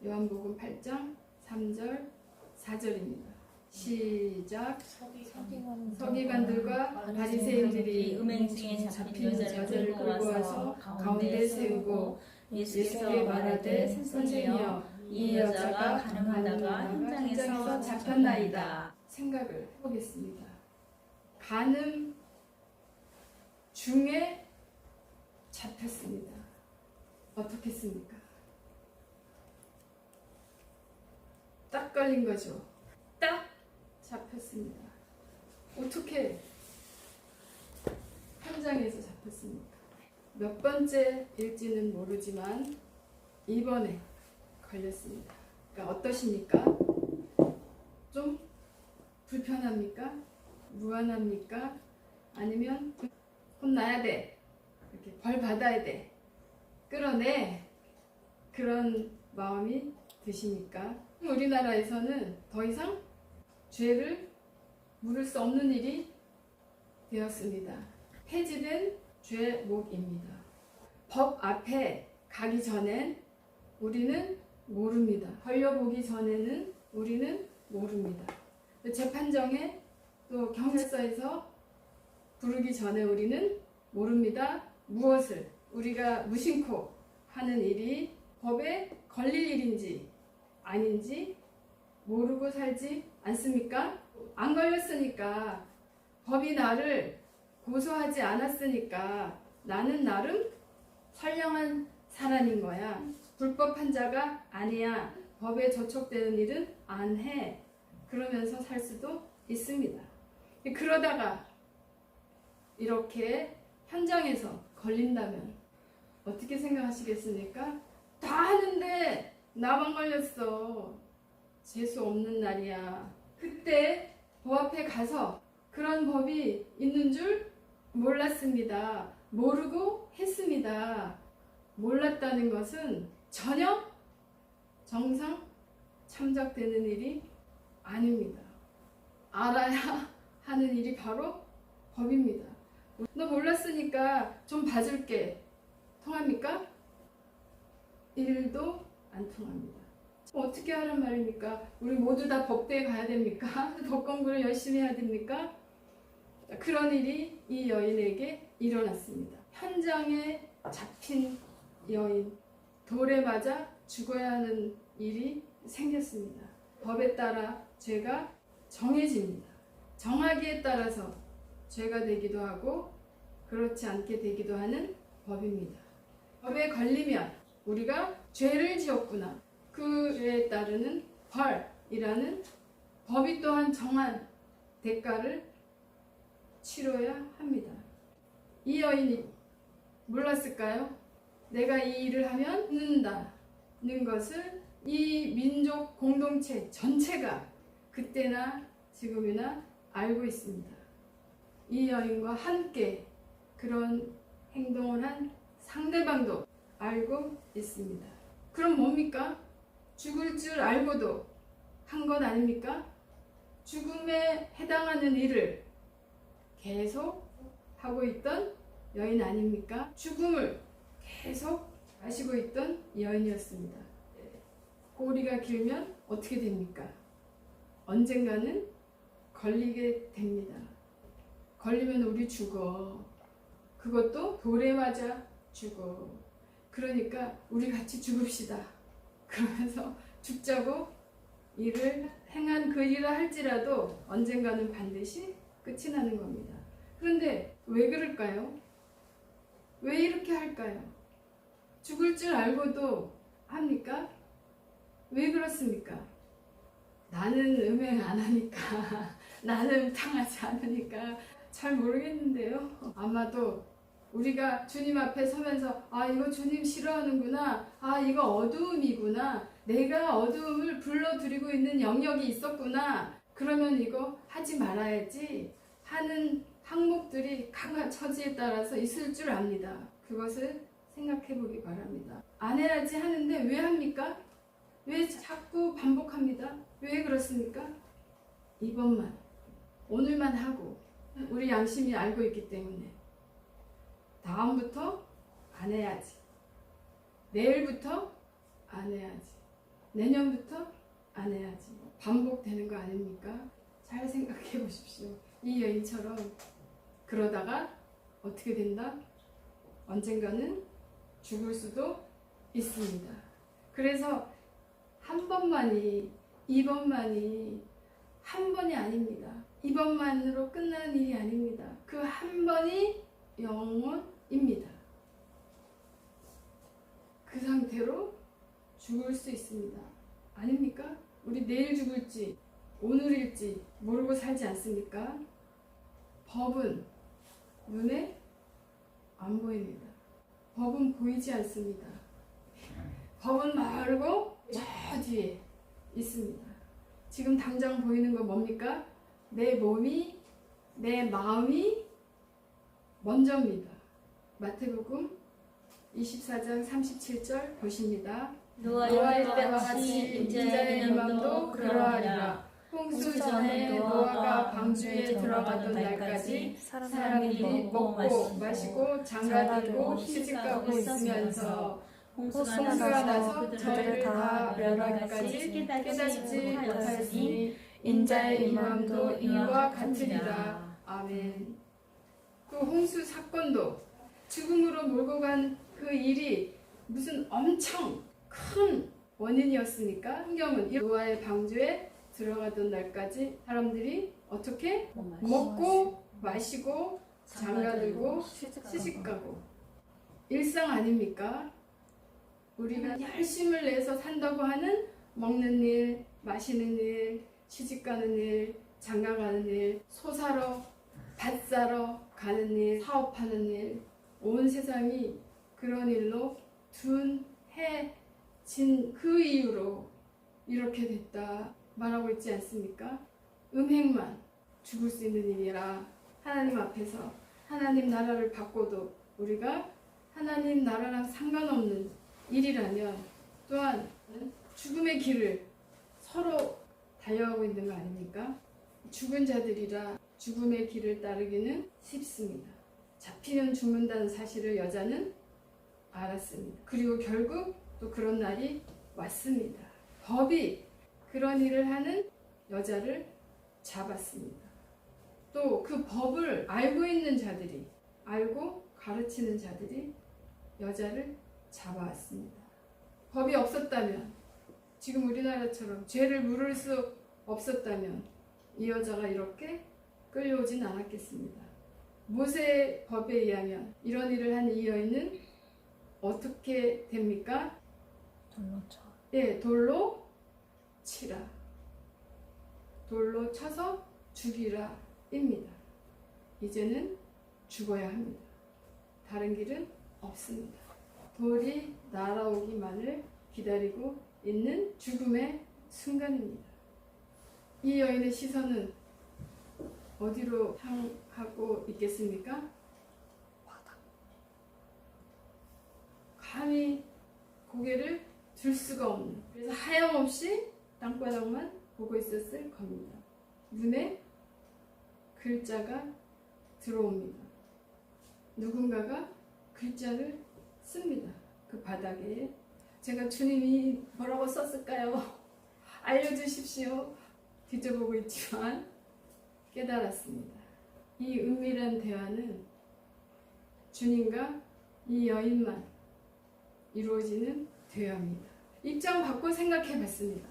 요한복음 8장 3절 4절입니다. 시작. 서기관들과 바리새인들이 음행중에 잡힌 여자를 끌고 와서 가운데 세우고 예수께 말하되 선생이여 이 여자가 간음하다가 현장에서 잡혔나이다. 생각을 해보겠습니다. 간음 중에 잡혔습니다. 어떻겠습니까? 딱 걸린 거죠. 딱 잡혔습니다. 어떻게 현장에서 잡혔습니까? 몇 번째일지는 모르지만 이번에 걸렸습니다. 그러니까 어떠십니까? 좀 불편합니까? 무안합니까? 아니면 혼나야 돼, 이렇게 벌 받아야 돼, 끌어내, 그런 마음이 드십니까? 우리나라에서는 더 이상 죄를 물을 수 없는 일이 되었습니다. 폐지된 죄목입니다. 법 앞에 가기 전엔 우리는 모릅니다. 걸려보기 전에는 우리는 모릅니다. 재판정에 또 경찰서에서 부르기 전에 우리는 모릅니다. 무엇을 우리가 무심코 하는 일이 법에 걸릴 일인지 아닌지 모르고 살지 않습니까? 안 걸렸으니까, 법이 나를 고소하지 않았으니까 나는 나름 선량한 사람인 거야. 불법한 자가 아니야. 법에 저촉되는 일은 안 해. 그러면서 살 수도 있습니다. 그러다가 이렇게 현장에서 걸린다면 어떻게 생각하시겠습니까? 다 하는데 나만 걸렸어. 재수 없는 날이야. 그때 법 앞에 가서 그런 법이 있는 줄 몰랐습니다. 모르고 했습니다. 몰랐다는 것은 전혀 정상 참작되는 일이 아닙니다. 알아야 하는 일이 바로 법입니다. 너 몰랐으니까 좀 봐줄게. 통합니까? 1도 안 통합니다. 어떻게 하란 말입니까? 우리 모두 다 법대에 가야 됩니까? 법 공부를 열심히 해야 됩니까? 그런 일이 이 여인에게 일어났습니다. 현장에 잡힌 여인, 돌에 맞아 죽어야 하는 일이 생겼습니다. 법에 따라 죄가 정해집니다. 정하기에 따라서 죄가 되기도 하고 그렇지 않게 되기도 하는 법입니다. 법에 걸리면 우리가 죄를 지었구나, 그 죄에 따르는 벌이라는 법이 또한 정한 대가를 치러야 합니다. 이 여인이 몰랐을까요? 내가 이 일을 하면 죽는다는 것을 이 민족 공동체 전체가 그때나 지금이나 알고 있습니다. 이 여인과 함께 그런 행동을 한 상대방도 알고 있습니다. 그럼 뭡니까? 죽을 줄 알고도 한 것 아닙니까? 죽음에 해당하는 일을 계속 하고 있던 여인 아닙니까? 죽음을 계속 마시고 있던 여인이었습니다. 꼬리가 길면 어떻게 됩니까? 언젠가는 걸리게 됩니다. 걸리면 우리 죽어. 그것도 돌에 맞아 죽어. 그러니까 우리 같이 죽읍시다. 그러면서 죽자고 일을 행한 그 일을 할지라도 언젠가는 반드시 끝이 나는 겁니다. 그런데 왜 그럴까요? 왜 이렇게 할까요? 죽을 줄 알고도 합니까? 왜 그렇습니까? 나는 음행 안 하니까, 나는 당하지 않으니까 잘 모르겠는데요. 아마도 우리가 주님 앞에 서면서 아, 이거 주님 싫어하는구나, 아, 이거 어두움이구나, 내가 어두움을 불러들이고 있는 영역이 있었구나, 그러면 이거 하지 말아야지 하는 항목들이 각각 처지에 따라서 있을 줄 압니다. 그것을 생각해 보기 바랍니다. 안 해야지 하는데 왜 합니까? 왜 자꾸 반복합니다? 왜 그렇습니까? 이번만, 오늘만 하고 우리 양심이 알고 있기 때문에 다음부터 안 해야지, 내일부터 안 해야지, 내년부터 안 해야지. 반복되는 거 아닙니까? 잘 생각해 보십시오. 이 여인처럼 그러다가 어떻게 된다? 언젠가는 죽을 수도 있습니다. 그래서 한 번만이, 이번만이 한 번이 아닙니다. 이번만으로 끝나는 일이 아닙니다. 그 한 번이 영원입니다. 그 상태로 죽을 수 있습니다. 아닙니까? 우리 내일 죽을지 오늘일지 모르고 살지 않습니까? 법은 눈에 안 보입니다. 법은 보이지 않습니다. 법은 멀고 저 뒤에 있습니다. 지금 당장 보이는 건 뭡니까? 내 몸이, 내 마음이 먼저입니다. 마태복음 24장 37절 보십니다. 노아의 때와 같이 인자의 임함도 그러하리라. 홍수 전에 노아가 방주에 들어가던 날까지 사람들이 먹고 마시고 장가들고 시집가고 있으면서 홍수가 나서 저희를 다 멸하기까지 깨닫지 못하였으니 인자의 임함도 이와 같으리라. 아멘. 그 홍수 사건도 죽음으로 몰고 간 그 일이 무슨 엄청 큰 원인이었으니까 성경은 노아의 방주에 들어가던 날까지 사람들이 어떻게 먹고 마시고 장가들고 시집가고 일상 아닙니까? 우리가 열심을 내서 산다고 하는 먹는 일, 마시는 일, 시집가는 일, 장가가는 일, 소 사러, 밭 사러 가는 일, 사업하는 일, 온 세상이 그런 일로 둔해진 그 이유로 이렇게 됐다 말하고 있지 않습니까? 음행만 죽을 수 있는 일이라 하나님 앞에서 하나님 나라를 받고도 우리가 하나님 나라랑 상관없는 일이라면 또한 죽음의 길을 서로 달려가고 있는 거 아닙니까? 죽은 자들이라 죽음의 길을 따르기는 쉽습니다. 잡히면 죽는다는 사실을 여자는 알았습니다. 그리고 결국 또 그런 날이 왔습니다. 법이 그런 일을 하는 여자를 잡았습니다. 또 그 법을 알고 있는 자들이, 알고 가르치는 자들이 여자를 잡아왔습니다. 법이 없었다면, 지금 우리나라처럼 죄를 물을 수 없었다면 이 여자가 이렇게 끌려오진 않았겠습니다. 모세의 법에 의하면 이런 일을 한 이 여인은 어떻게 됩니까? 돌로 쳐. 예, 돌로 치라. 돌로 쳐서 죽이라 입니다. 이제는 죽어야 합니다. 다른 길은 없습니다. 돌이 날아오기만을 기다리고 있는 죽음의 순간입니다. 이 여인의 시선은 어디로 향하고 있겠습니까? 바닥. 감히 고개를 들 수가 없는, 그래서 하염없이 땅바닥만 보고 있었을 겁니다. 눈에 글자가 들어옵니다. 누군가가 글자를 씁니다. 그 바닥에. 제가 주님이 뭐라고 썼을까요? 알려주십시오. 뒤져보고 있지만 깨달았습니다. 이 은밀한 대화는 주님과 이 여인만 이루어지는 대화입니다. 입장 바꿔 생각해 봤습니다.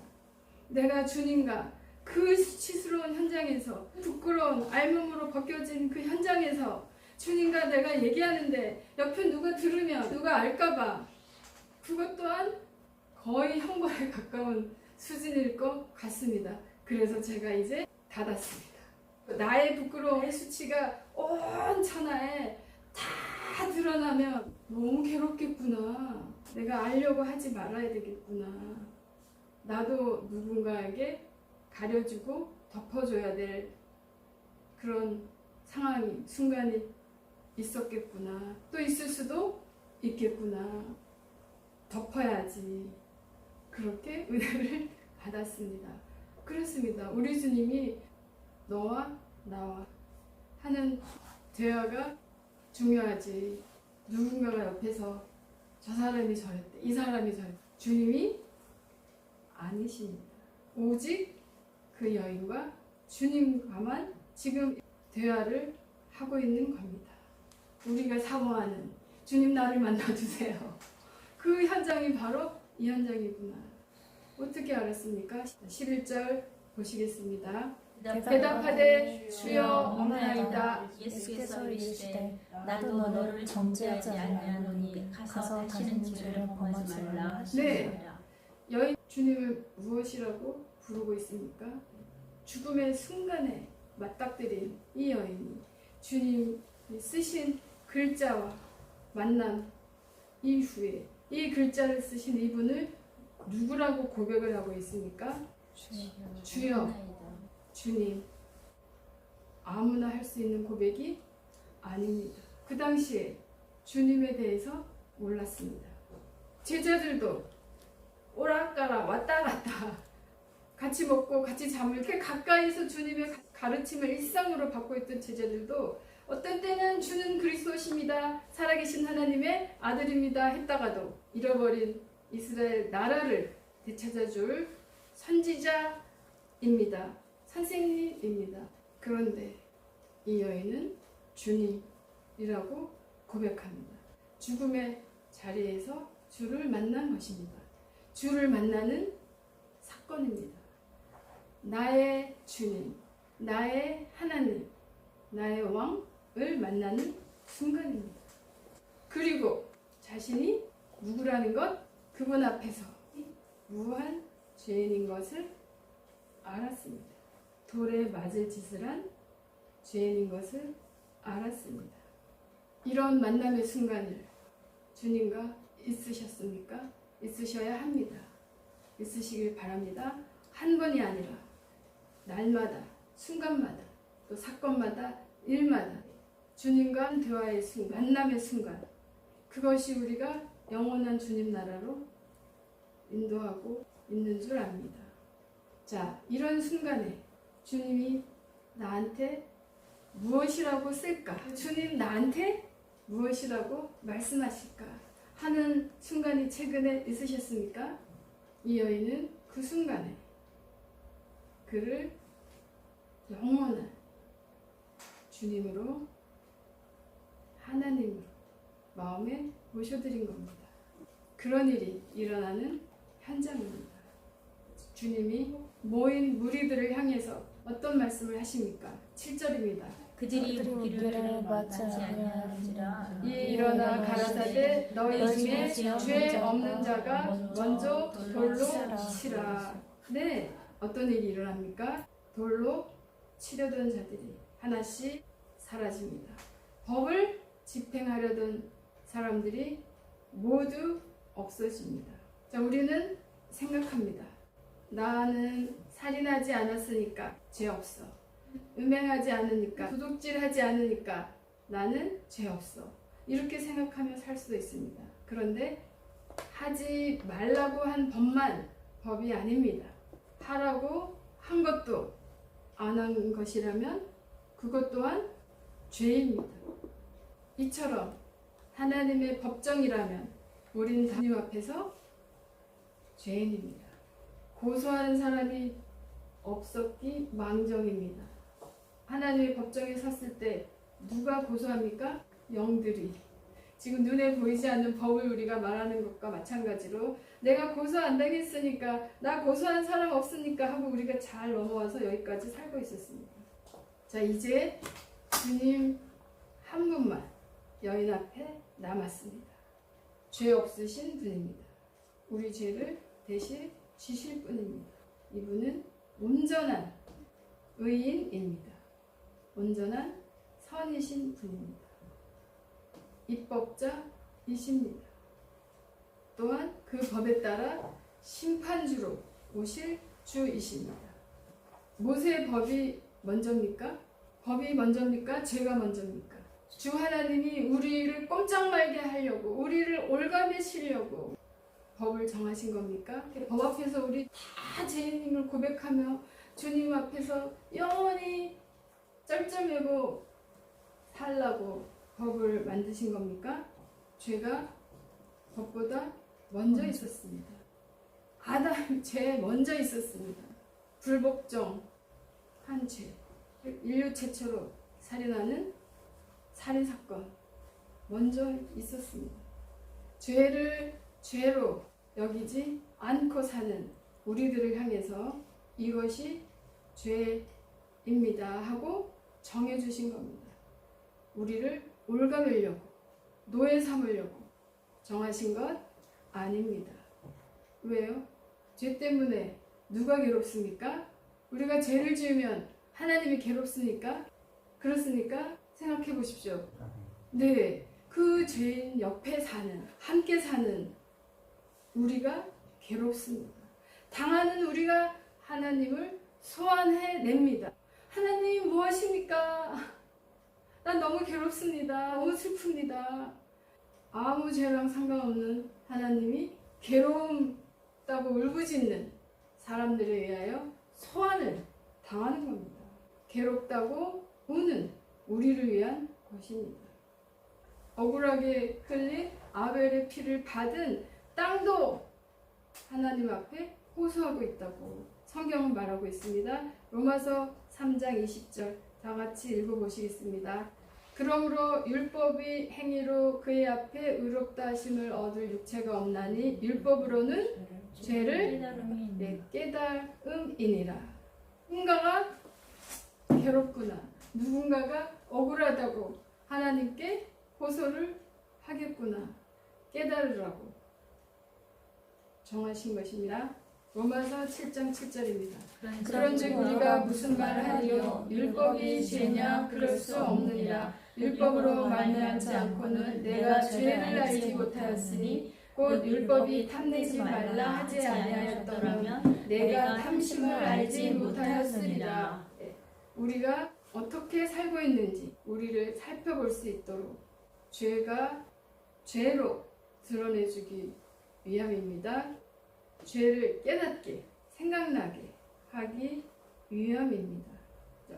내가 주님과 그 수치스러운 현장에서, 부끄러운 알몸으로 벗겨진 그 현장에서 주님과 내가 얘기하는데 옆에 누가 들으면 누가 알까봐 그것 또한 거의 형벌에 가까운 수준일 것 같습니다. 그래서 제가 이제 닫았습니다. 나의 부끄러움의 수치가 온 천하에 다 드러나면 너무 괴롭겠구나. 내가 알려고 하지 말아야 되겠구나. 나도 누군가에게 가려주고 덮어줘야 될 그런 상황이, 순간이 있었겠구나. 또 있을 수도 있겠구나. 덮어야지. 그렇게 은혜를 받았습니다. 그렇습니다. 우리 주님이 너와 나와 하는 대화가 중요하지. 누군가가 옆에서 저 사람이 저랬대, 이 사람이 저랬대. 주님이 아니십니다. 오직 그 여인과 주님과만 지금 대화를 하고 있는 겁니다. 우리가 사모하는 주님 나를 만나주세요. 그 현장이 바로 이 현장이구나. 어떻게 알았습니까? 11절 보시겠습니다. 대답하되 주여 없나이다. 예수께서 이르시되 나도 너를 정죄하지 아니하노니 가서 다시는 죄를 범하지 말라 하시니라. 여인 주님을 무엇이라고 부르고 있습니까? 죽음의 순간에 맞닥뜨린 이 여인이 주님이 쓰신 글자와 만남 이후에 이 글자를 쓰신 이분을 누구라고 고백을 하고 있습니까? 주여, 주님. 아무나 할 수 있는 고백이 아닙니다. 그 당시에 주님에 대해서 몰랐습니다. 제자들도 오락가락 왔다 갔다 같이 먹고 같이 잠을 이렇게 가까이서 주님의 가르침을 일상으로 받고 있던 제자들도 어떤 때는 주는 그리스도십니다. 살아계신 하나님의 아들입니다. 했다가도 잃어버린 이스라엘 나라를 되찾아줄 선지자입니다. 선생님입니다. 그런데 이 여인은 주님이라고 고백합니다. 죽음의 자리에서 주를 만난 것입니다. 주를 만나는 사건입니다. 나의 주님, 나의 하나님, 나의 왕을 만나는 순간입니다. 그리고 자신이 누구라는 것, 그분 앞에서 무한 죄인인 것을 알았습니다. 돌에 맞을 짓을 한 죄인인 것을 알았습니다. 이런 만남의 순간을 주님과 있으셨습니까? 있으셔야 합니다. 있으시길 바랍니다. 한 번이 아니라 날마다, 순간마다, 또 사건마다, 일마다 주님과 대화의 순간, 만남의 순간, 그것이 우리가 영원한 주님 나라로 인도하고 있는 줄 압니다. 자, 이런 순간에 주님이 나한테 무엇이라고 쓸까? 주님 나한테 무엇이라고 말씀하실까? 하는 순간이 최근에 있으셨습니까? 이 여인은 그 순간에 그를 영원한 주님으로, 하나님으로 마음에 모셔드린 겁니다. 그런 일이 일어나는 현장입니다. 주님이 모인 무리들을 향해서 어떤 말씀을 하십니까? 7절입니다. 그들이 우리를 맞지 아니하는지라 일어나 가라사대 너희 중에 죄 없는 자가 먼저 돌로 치라. 네, 어떤 일이 일어납니까? 돌로 치려던 자들이 하나씩 사라집니다. 법을 집행하려던 사람들이 모두 없어집니다. 자, 우리는 생각합니다. 나는 살인하지 않았으니까 죄 없어. 음행하지 않으니까, 도둑질하지 않으니까 나는 죄 없어. 이렇게 생각하며 살 수도 있습니다. 그런데 하지 말라고 한 법만 법이 아닙니다. 하라고 한 것도 안 한 것이라면 그것 또한 죄입니다. 이처럼 하나님의 법정이라면 우린 주님 앞에서 죄인입니다. 고소하는 사람이 없었기 망정입니다. 하나님의 법정에 섰을 때 누가 고소합니까? 영들이. 지금 눈에 보이지 않는 법을 우리가 말하는 것과 마찬가지로 내가 고소 안 당했으니까, 나 고소한 사람 없으니까 하고 우리가 잘 넘어와서 여기까지 살고 있었습니다. 자, 이제 주님 한 분만 여인 앞에 남았습니다. 죄 없으신 분입니다. 우리 죄를 대신 지실 분입니다. 이분은 온전한 의인입니다. 온전한 선이신 분입니다. 입법자이십니다. 또한 그 법에 따라 심판주로 오실 주이십니다. 모세의 법이 먼저입니까? 법이 먼저입니까? 죄가 먼저입니까? 주 하나님이 우리를 꼼짝 말게 하려고, 우리를 올가매시려고 법을 정하신 겁니까? 법 앞에서 우리 다 죄인임을 고백하며 주님 앞에서 영원히 쩔쩔매고 살라고 법을 만드신 겁니까? 죄가 법보다 먼저 있었습니다. 아담이 죄 먼저 있었습니다. 불복종 한 죄, 인류 최초로 살인하는 살인사건 먼저 있었습니다. 죄를 죄로 여기지 않고 사는 우리들을 향해서 이것이 죄입니다 하고 정해주신 겁니다. 우리를 올가매려고 노예 삼으려고 정하신 것 아닙니다. 왜요? 죄 때문에 누가 괴롭습니까? 우리가 죄를 지으면 하나님이 괴롭습니까? 그렇습니까? 생각해 보십시오. 네, 그 죄인 옆에 사는, 함께 사는 우리가 괴롭습니다. 당하는 우리가 하나님을 소환해냅니다. 하나님 뭐 하십니까? 난 너무 괴롭습니다. 너무 슬픕니다. 아무 죄랑 상관없는 하나님이 괴롭다고 울부짖는 사람들에 의하여 소환을 당하는 겁니다. 괴롭다고 우는 우리를 위한 것입니다. 억울하게 흘린 아벨의 피를 받은 땅도 하나님 앞에 호소하고 있다고 성경은 말하고 있습니다. 로마서 3장 20절 다 같이 읽어보시겠습니다. 그러므로 율법이 행위로 그의 앞에 의롭다 하심을 얻을 육체가 없나니 율법으로는 죄를 깨달음이니라. 누군가가 괴롭구나, 누군가가 억울하다고 하나님께 호소를 하겠구나 깨달으라고 정하신 것입니다. 로마서 7장 7절입니다. 그런즉 우리가 무슨 말을 하리요? 율법이 죄냐? 그럴 수 없느니라. 율법으로 말미암지 않고는 내가 죄를 알지 못하였으니 곧 율법이 탐내지 말라 하지 아니하였더라면 내가 탐심을 알지 못하였으리라. 우리가 어떻게 살고 있는지 우리를 살펴볼 수 있도록 죄가 죄로 드러내주기 위함입니다. 죄를 깨닫게 생각나게 하기 위함입니다.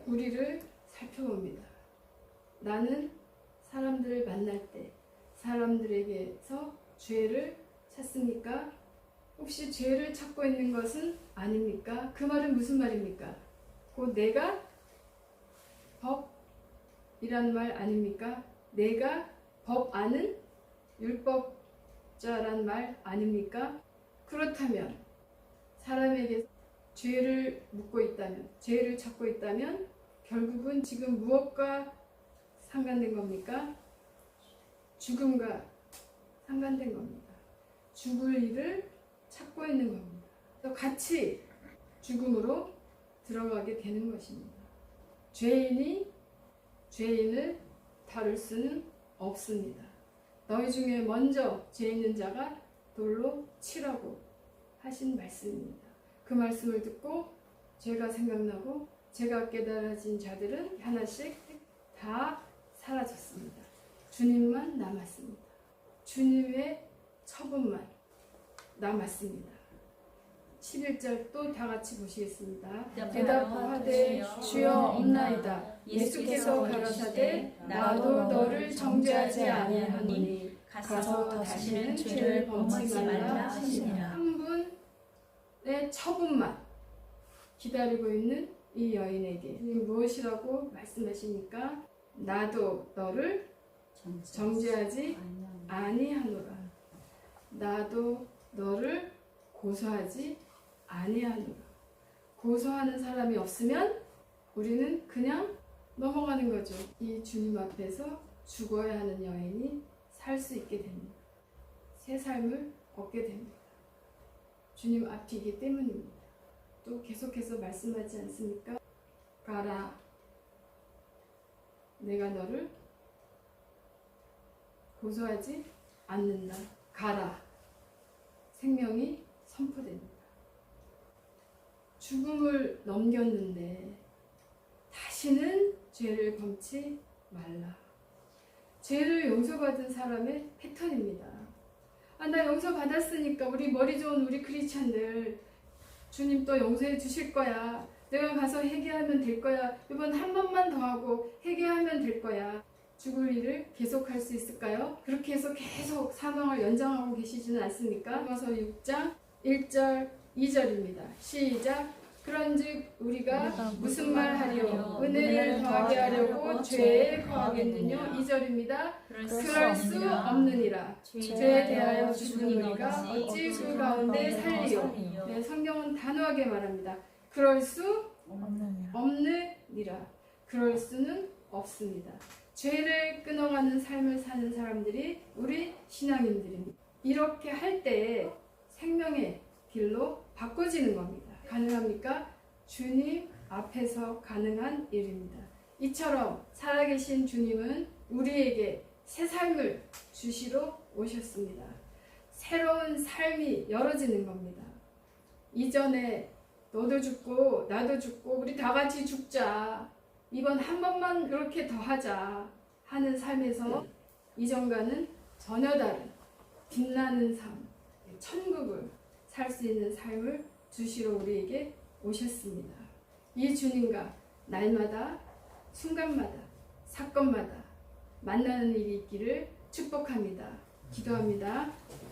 우리를 살펴봅니다. 나는 사람들을 만날 때 사람들에게서 죄를 찾습니까? 혹시 죄를 찾고 있는 것은 아닙니까? 그 말은 무슨 말입니까? 곧 내가 법이란 말 아닙니까? 내가 법 아는 율법자란 말 아닙니까? 그렇다면 사람에게 죄를 묻고 있다면, 죄를 찾고 있다면 결국은 지금 무엇과 상관된 겁니까? 죽음과 상관된 겁니다. 죽을 일을 찾고 있는 겁니다. 또 같이 죽음으로 들어가게 되는 것입니다. 죄인이 죄인을 다룰 수는 없습니다. 너희 중에 먼저 죄 있는 자가 돌로 치라고 하신 말씀입니다. 그 말씀을 듣고 죄가 생각나고 죄가 깨달아진 자들은 하나씩 다 사라졌습니다. 주님만 남았습니다. 주님의 처분만 남았습니다. 11절 또 다 같이 보시겠습니다. 대답하되 주여 없나이다. 예수께서 가라사대 나도 너를 정죄하지 아니하노니 가서 다시는 죄를 범하지 말라 하시니라. 한 분의 처분만 기다리고 있는 이 여인에게 무엇이라고 말씀하십니까? 나도 너를 정죄하지 아니하노라. 나도 너를 고소하지 아니하노라. 고소하는 사람이 없으면 우리는 그냥 넘어가는 거죠. 이 주님 앞에서 죽어야 하는 여인이 살 수 있게 됩니다. 새 삶을 얻게 됩니다. 주님 앞이기 때문입니다. 또 계속해서 말씀하지 않습니까? 가라. 내가 너를 고소하지 않는다. 가라. 생명이 선포됩니다. 죽음을 넘겼는데 다시는 죄를 범치 말라. 죄를 용서받은 사람의 패턴입니다. 나 용서받았으니까 우리 머리 좋은 우리 크리스찬들 주님 또 용서해 주실 거야. 내가 가서 회개하면 될 거야. 이번 한 번만 더 하고 회개하면 될 거야. 죽을 일을 계속할 수 있을까요? 그렇게 해서 계속 사망을 연장하고 계시지는 않습니까? 로마서 6장 1절 2절입니다. 시작. 그런즉 우리가 무슨 말 하리요? 은혜를 더하게 하려고 죄에 거하겠느냐? 2절입니다. 그럴 수 없느니라. 죄에 대하여 죽은 우리가 어찌 그 가운데 살리요? 네, 성경은 단호하게 말합니다. 그럴 수 없느니라. 그럴 수는 없습니다. 죄를 끊어가는 삶을 사는 사람들이 우리 신앙인들입니다. 이렇게 할 때 생명의 길로 바꿔지는 겁니다. 가능합니까? 주님 앞에서 가능한 일입니다. 이처럼 살아계신 주님은 우리에게 새 삶을 주시러 오셨습니다. 새로운 삶이 열어지는 겁니다. 이전에 너도 죽고 나도 죽고 우리 다 같이 죽자. 이번 한 번만 그렇게 더 하자 하는 삶에서 이전과는 전혀 다른 빛나는 삶, 천국을 살 수 있는 삶을 주시러 우리에게 오셨습니다. 이 주님과 날마다 순간마다 사건마다 만나는 일이 있기를 축복합니다. 기도합니다.